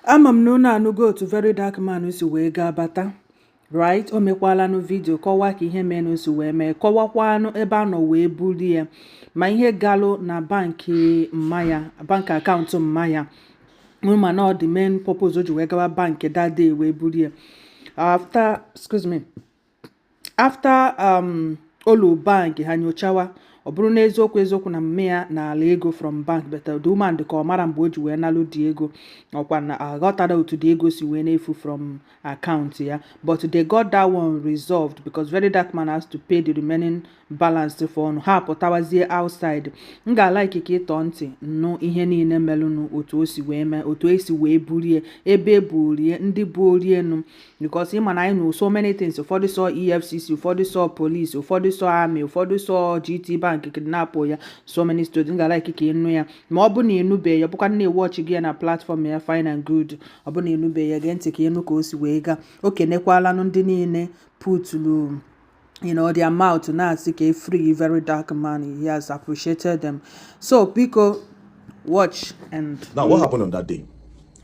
ama m na unu anụgo otu very dark man si wee gaa bata right. O mekwalanụ vidio kọwaa ka ihe menụ si wee mee, kọwakwanụ ebe a nọ wee bulie ya ma ihe galụ na bankị akaụntụ mma ya ma na ọ dị main purpose o ji wee gawa bankị that day wee bulie after olu bank ha nyochawa ọ bụrụ na eziokwu na mme ya na-ala ego from bank, but the woman dị ka ọ mara mgbe o ji wee nalụ dị ego, ọkwa na aghọtara otu dị ego si wee na-efu from account ya, but they got that one resolved because very dark man has to pay the remaining balance for ọnụ ha pụtawazie outside. M ga-alaiki ka ịtọ ntị nụ ihe niile melụnụ otu o si wee mee, otu esi wee burie ebe eburie ndị bụ orienu, because ịma na anyị know so many things. Ụfọdụ sọ EFCC, ụfọdụ sọ police, ụfọdụ sọ army, ụfọdụ sọ GT bank kidnap ya, so many stories. M ga-alaiki ka ịnụ ya ma ọ bụ na ịnụbe ya, bụkwa na-ewọchi gị ya na platform ya fine and good. Ọ bụ na ịnụbe ya, gee ntị ka ịnụ ka o si wee gaa. O kenekwalanụ ndị niile putulu their mouth na asị free very dark man. He has appreciated them. So Pico, watch. And now what happened on that day?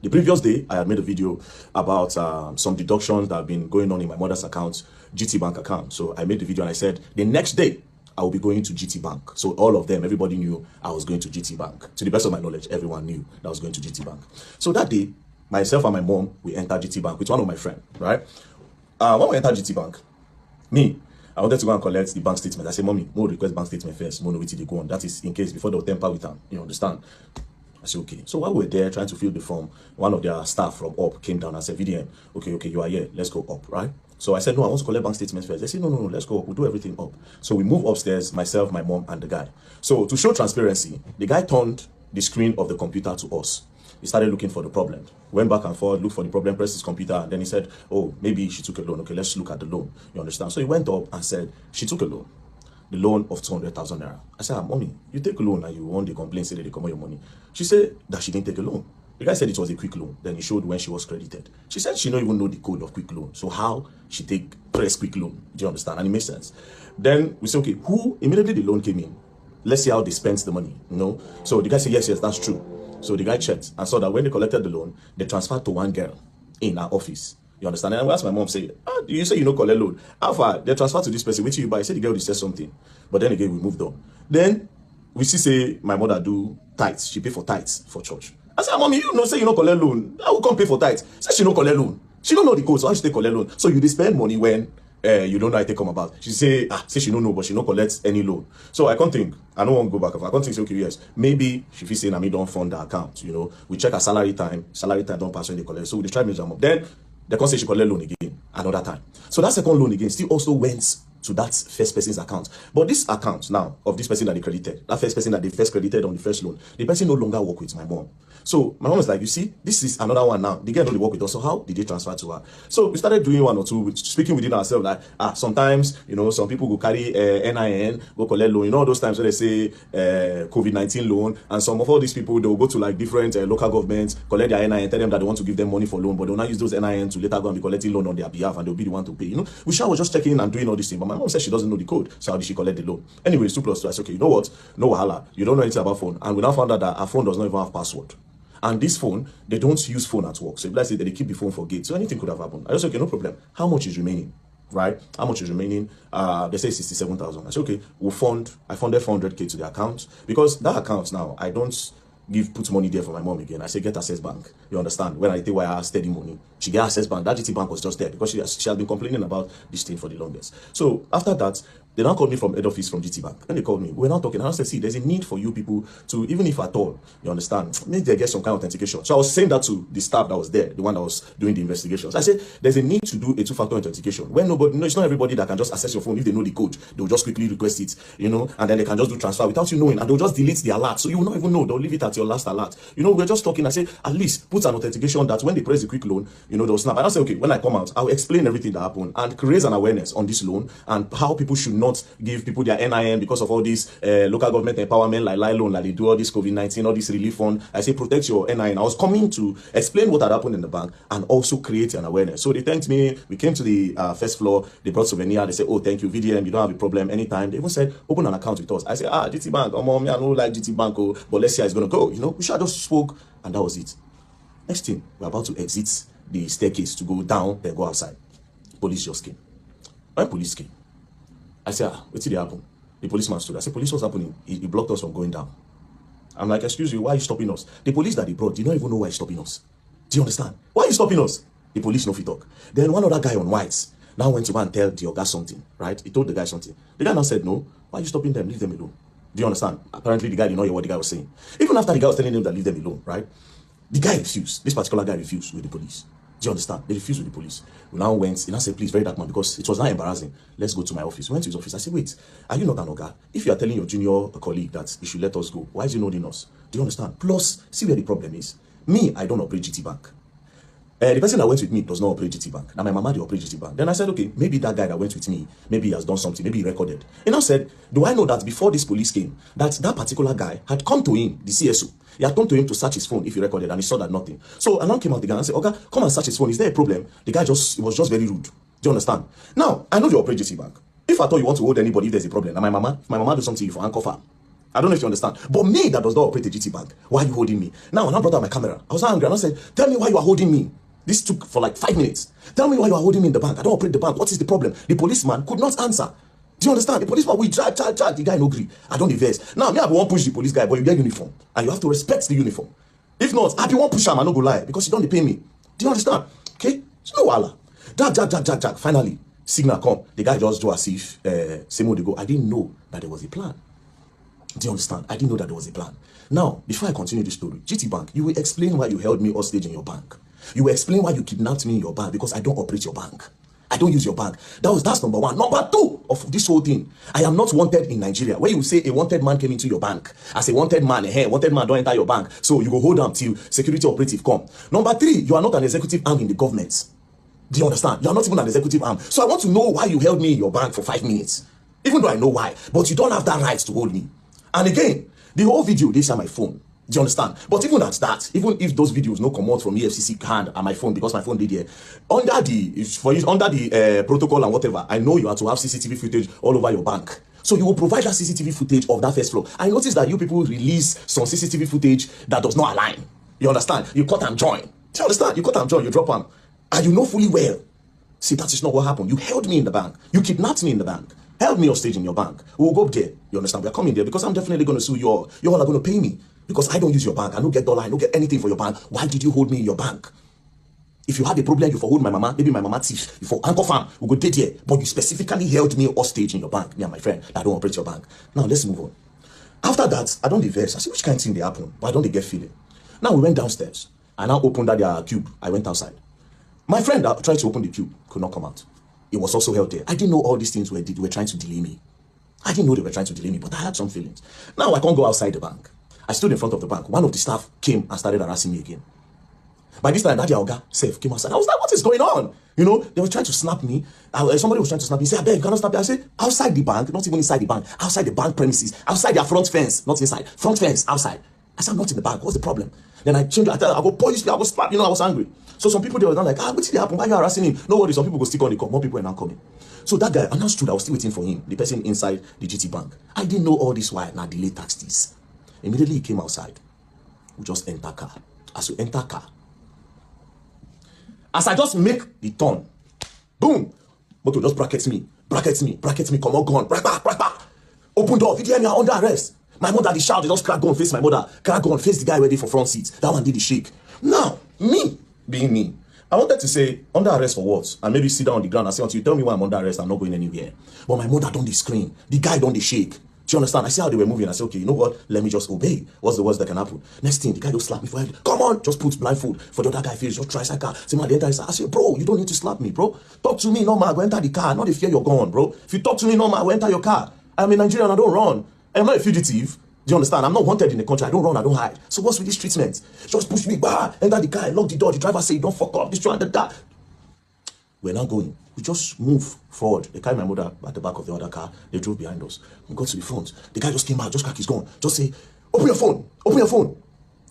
The previous day, I had made a video about some deductions that have been going on in my mother's account, GT Bank account. So I made the video and I said, the next day, I will be going to GT Bank. So all of them, everybody knew I was going to GT Bank. To the best of my knowledge, everyone knew that I was going to GT Bank. So that day, myself and my mom, we entered GT Bank with one of my friends, right? When we entered GT Bank, I wanted to go and collect the bank statement. I said, Mommy, no request bank statement first. No, wait till they go on. That is in case before they'll temper with them. You understand? I said, okay. So while we were there trying to fill the form, one of their staff from up came down and said, VDM, okay, you are here. Let's go up, right? So I said, no, I want to collect bank statements first. They said, no, let's go up. We'll do everything up. So we move upstairs, myself, my mom, and the guy. So to show transparency, the guy turned the screen of the computer to us. He started looking for the problem. Went back and forth, looked for the problem, pressed his computer, and then he said, oh, maybe she took a loan. Okay, let's look at the loan. You understand? So he went up and said, she took a loan. The loan of 200,000 naira. I said, Mommy, you take a loan and you want the complaint, say that they come on your money. She said that she didn't take a loan. The guy said it was a quick loan. Then he showed when she was credited. She said she don't even know the code of quick loan. So how she press quick loan? Do you understand? And it makes sense. Then we said, okay, immediately the loan came in. Let's see how they spent the money, So the guy said, yes, that's true. So the guy checked and saw that when they collected the loan, they transferred to one girl in our office. You understand? And I asked my mom, say, you say you know collect loan. How far? They transferred to this person. Wait till you buy. I said the girl said something. But then again, we moved on. Then we see say my mother do tithes. She pay for tithes for church. I said, Mommy, say you know collect loan. I will come pay for tithes. Say she no collect loan. She don't know the code, so how she take collect loan? So you spend money when you don't know how it come about. She say she don't know, but she don't collect any loan. So I can't think. I don't want to go back. I can't think. Okay, yes, maybe she feel saying I don't fund the account. We check her salary time. Salary time don't pass when they collect. So we try to measure up. Then they can't say she collect loan again another time. So that second loan again still also went to that first person's account. But this account now of this person that they credited, that first person that they first credited on the first loan, the person no longer work with my mom. So my mom is like, you see, this is another one now. The girl only work with us. So how did they transfer to her? So we started doing one or two, speaking within ourselves, like, sometimes, some people go carry NIN, go collect loan. All those times when they say COVID-19 loan, and some of all these people, they will go to like different local governments, collect their NIN, tell them that they want to give them money for loan, but they'll not use those NIN to later go and be collecting loan on their behalf, and they'll be the one to pay. We was just checking and doing all this thing, but my mom said she doesn't know the code. So how did she collect the loan? Anyways, 2 plus 2. I said, okay, you know what? No wahala. You don't know anything about phone. And we now found out that our phone does not even have password. And this phone, they don't use phone at work. So if let's say that they keep the phone for gate, so anything could have happened. I just said, okay, no problem. How much is remaining? Right? How much is remaining? They say 67,000. I said, okay, I funded 400k to the account, because that account now, I don't put money there for my mom again. I say get access bank. You understand? When I take why I have steady money, she get access bank. That GT bank was just there because she has been complaining about this thing for the longest. So after that, they now called me from head office from GT Bank. When they called me, we're now talking. And I said, see, there's a need for you people to, even if at all, you understand, maybe they get some kind of authentication. So I was saying that to the staff that was there, the one that was doing the investigations. I said, there's a need to do a 2-factor authentication. When it's not everybody that can just access your phone. If they know the code, they'll just quickly request it, and then they can just do transfer without you knowing, and they'll just delete the alert. So you will not even know. They'll leave it at your last alert. We're just talking. I say, at least put an authentication that when they press the quick loan, they'll snap. And I say, okay, when I come out, I'll explain everything that happened and create an awareness on this loan and how people should not give people their NIN because of all this local government empowerment, like loan, like they do all this COVID-19, all this relief fund. I say protect your NIN. I was coming to explain what had happened in the bank and also create an awareness. So they thanked me. We came to the first floor. They brought souvenir. They said, oh, thank you, VDM. You don't have a problem anytime. They even said, open an account with us. I said, GT Bank. Oh, mom, I don't like GT Bank, but let's see how it's going to go. We should have just spoke, and that was it. Next thing, we're about to exit the staircase to go down, then go outside. Police just came. When police came, I said, what did happen? The policeman stood. I said, police, what's happening? He blocked us from going down. I'm like, excuse you, why are you stopping us? The police that they brought, do you not even know why he's stopping us? Do you understand? Why are you stopping us? The police no fit talk. Then one other guy on whites now went to go and tell the guy something, right? He told the guy something. The guy now said, no, why are you stopping them? Leave them alone. Do you understand? Apparently the guy didn't know what the guy was saying. Even after the guy was telling him that leave them alone, right? The guy refused. This particular guy refused with the police. Do you understand? They refused with the police. We now went, he now said, please, very dark man, because it was not embarrassing. Let's go to my office. We went to his office. I said, wait, are you not an Oga? If you are telling your junior colleague that he should let us go, why is he not in us? Do you understand? Plus, see where the problem is. Me, I don't operate GT Bank. The person that went with me does not operate GT Bank. Now my mama, they operate GT Bank. Then I said, okay, maybe that guy that went with me, maybe he has done something, maybe he recorded. And I said, do I know that before this police came, that particular guy had come to him, the CSO, he had come to him to search his phone if he recorded, and he saw that nothing. So I now came out the guy and said, okay, come and search his phone. Is there a problem? The guy was just very rude. Do you understand? Now, I know you operate GT Bank. If I thought you want to hold anybody if there's a problem, now if my mama do something for handcuff her. I don't know if you understand. But me that does not operate a GT Bank, why are you holding me? Now, when I brought out my camera, I was angry and I said, tell me why you are holding me. This took for like 5 minutes. Tell me why you are holding me in the bank. I don't operate the bank. What is the problem? The policeman could not answer. Do you understand? The policeman, we charge. The guy no agree. I don't invest. Now, me, I won't push the police guy, but you get uniform. And you have to respect the uniform. If not, I won't push him, I no go lie. Because you don't pay me. Do you understand? Okay? So no wala. Jack. Finally, signal come. The guy just do as if, same way they go. I didn't know that there was a plan. Do you understand? I didn't know that there was a plan. Now, before I continue the story, GT Bank, you will explain why you held me hostage in your bank. You will explain why you kidnapped me in your bank, because I don't operate your bank. I don't use your bank. That's number one. Number two of this whole thing, I am not wanted in Nigeria. Where you say a wanted man came into your bank. As a wanted man, wanted man don't enter your bank. So you go hold on till security operative come. Number three, you are not an executive arm in the government. Do you understand? You are not even an executive arm. So I want to know why you held me in your bank for 5 minutes. Even though I know why. But you don't have that right to hold me. And again, the whole video, they on my phone. Do you understand? But even at that, even if those videos no come out from EFCC hand and my phone, because my phone did here, under the protocol and whatever, I know you have to have CCTV footage all over your bank. So you will provide that CCTV footage of that first floor. I noticed that you people release some CCTV footage that does not align. You understand? You cut and join. Do you understand? You cut and join, you drop them. And you know fully well. See, that is not what happened. You held me in the bank. You kidnapped me in the bank. Held me hostage in your bank. We'll go up there. You understand? We are coming there because I'm definitely going to sue you all. You all are going to pay me. Because I don't use your bank. I don't get dollar. I don't get anything for your bank. Why did you hold me in your bank? If you had a problem, you for hold my mama. Maybe my mama thief. You for anchor farm. We go date here. But you specifically held me hostage in your bank. Me and my friend. I don't operate your bank. Now let's move on. After that, I don't diverse. I see which kind of thing they happen. Why don't they get feeling? Now we went downstairs. I now opened that cube. I went outside. My friend that tried to open the cube could not come out. It was also held there. I didn't know all these things were trying to delay me. I didn't know they were trying to delay me, but I had some feelings. Now I can't go outside the bank. I stood in front of the bank. One of the staff came and started harassing me again. By this time, that Oga self came outside. I was like, what is going on? You know, they were trying to snap me. Somebody was trying to snap me. He said, I beg, you cannot snap me. I said, outside the bank, not even inside the bank, outside the bank premises, outside their front fence, not inside, front fence, outside. I said, I'm not in the bank. What's the problem? Then I changed. I go police, I go slap. You know, I was angry. So some people, they were not like, what did happen? Why are you harassing him? No worries. Some people go stick on the call. More people are now coming. So that guy, I now stood. I was still waiting for him. The person inside the GT Bank. I didn't know all this why. Now delay tax this. Immediately he came outside. We just enter car. As we enter car, as I just make the turn, boom, motor just brackets me, come on, gun, brack back. Open door, video, me are under arrest. My mother, the shout, they just crack gun, face my mother, crack gun, face the guy ready for front seat. That one did the shake. Now, me, being me, I wanted to say, under arrest for what? And maybe sit down on the ground and say, until you tell me why I'm under arrest, I'm not going anywhere. But my mother don't scream. The guy don't shake. Do you understand? I see how they were moving. I said, okay, you know what? Let me just obey. What's the worst that can happen? Next thing, the guy just slap me for head. Come on, just put blindfold for the other guy face. Just try cycle. Say, man, the enter. I say, bro, you don't need to slap me, bro. Talk to me normal. Go enter the car. Not if you're gone, bro. If you talk to me normal, go enter your car. I'm in Nigeria and I don't run. I'm not a fugitive. Do you understand? I'm not wanted in the country. I don't run. I don't hide. So what's with this treatment? Just push me, enter the car, lock the door. The driver say, don't fuck up. This trying to that. We're not going. We just move forward. They carried my mother at the back of the other car. They drove behind us. We got to the front. The guy just came out, just crack his gun. Just say, open your phone. Open your phone.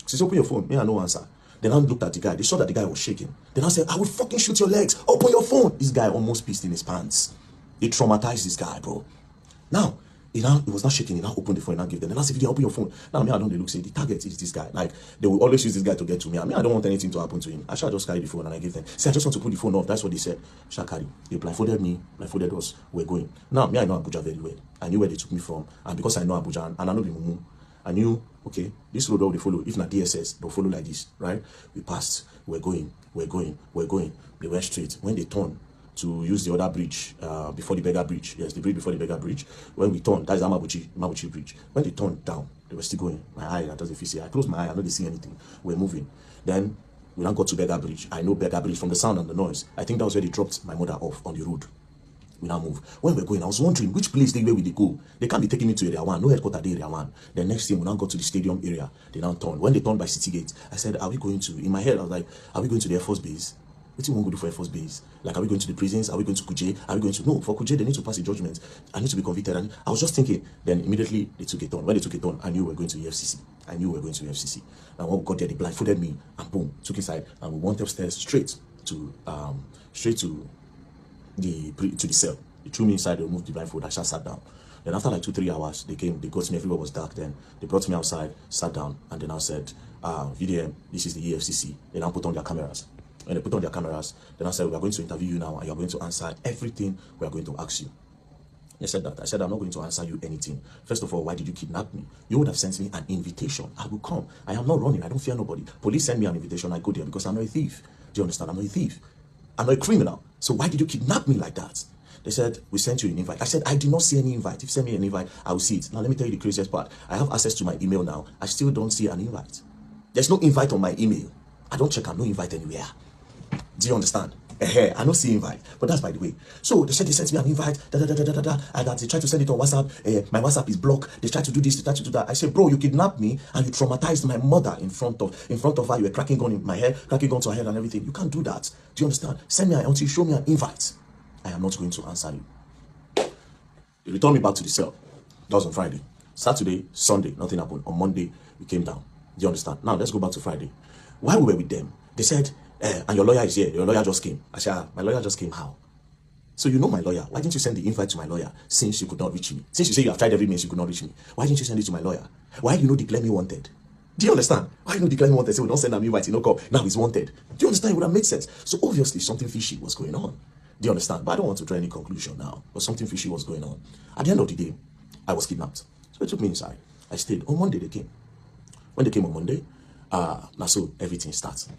She said, open your phone. Me, I no answer. Then I looked at the guy. They saw that the guy was shaking. Then I said, I will fucking shoot your legs. Open your phone. This guy almost pissed in his pants. It traumatized this guy, bro. Now, He was not shaking. He now opened the phone and now give them. The last video, open your phone. Now me, I don't look, say the target is this guy. Like they will always use this guy to get to me. I mean, I don't want anything to happen to him. I shall just carry the phone and I give them. Say, I just want to put the phone off. That's what they said. Shall carry. They blindfolded me, blindfolded us. We're going. Now me, I know Abuja very well. I knew where they took me from, and because I know Abuja and I know the Mumu, I knew, okay, this road they follow. If not DSS, they'll follow like this, right? We passed. We're going. They went straight. When they turned to use the other bridge before the beggar bridge. Yes, the bridge before the beggar bridge. When we turned, that is Mabuchi bridge. When they turned down, they were still going. My eye, I doesn't see. I closed my eye, I don't see anything. We're moving. Then we now got to beggar bridge. I know beggar bridge from the sound and the noise. I think that was where they dropped my mother off on the road. We now move. When we're going, I was wondering which place where will they go. They can't be taking me to area 1. No headquarters there, area 1. The next thing we now got to the stadium area. They now turned. When they turned by City Gate, I said, are we going to? In my head, I was like, are we going to the Air Force Base? What do you want to do for Air Force Base? Like, are we going to the prisons? Are we going to Kuje? Are we going to? No, for Kuje, they need to pass a judgment. I need to be convicted. And I was just thinking. Then immediately they took it on. When they took it on, I knew we were going to EFCC. I knew we were going to EFCC. And when we got there, they blindfolded me and boom, took inside, and we went upstairs straight to the cell. They threw me inside. They removed the blindfold. I just sat down. Then after like 2-3 hours, they came. They got me. Everywhere was dark. Then they brought me outside, sat down, and then I said, "VDM, this is the EFCC." They now put on their cameras. When they put on their cameras, then I said, we are going to interview you now and you are going to answer everything we are going to ask you. They said that. I said, I'm not going to answer you anything. First of all, why did you kidnap me? You would have sent me an invitation. I will come. I am not running. I don't fear nobody. Police send me an invitation. I go there because I'm not a thief. Do you understand? I'm not a thief. I'm not a criminal. So why did you kidnap me like that? They said, we sent you an invite. I said, I did not see any invite. If you send me an invite, I will see it. Now, let me tell you the craziest part. I have access to my email now. I still don't see an invite. There's no invite on my email. I don't check. I'm no invite anywhere. Do you understand? I don't see invite, but that's by the way. So they said they sent me an invite, and that they tried to send it on WhatsApp. My WhatsApp is blocked. They tried to do this, they tried to do that. I said, bro, you kidnapped me and you traumatized my mother in front of her. You were cracking gun in my head, cracking gun to her head and everything. You can't do that. Do you understand? Send me until you show me an invite. I am not going to answer you. They returned me back to the cell. That was on Friday. Saturday, Sunday, nothing happened. On Monday, we came down. Do you understand? Now let's go back to Friday. While we were with them, they said, and your lawyer is here. Your lawyer just came. I said, my lawyer just came. How? So you know my lawyer. Why didn't you send the invite to my lawyer since you could not reach me? Since you say you have tried every means, you could not reach me. Why didn't you send it to my lawyer? Why you declare me wanted? Do you understand? Why you declare me wanted? Say we don't send an invite, come. Now he's wanted. Do you understand? It would have made sense. So obviously something fishy was going on. Do you understand? But I don't want to draw any conclusion now. But something fishy was going on. At the end of the day, I was kidnapped. So they took me inside. I stayed. On Monday they came. When they came on Monday, now so everything starts.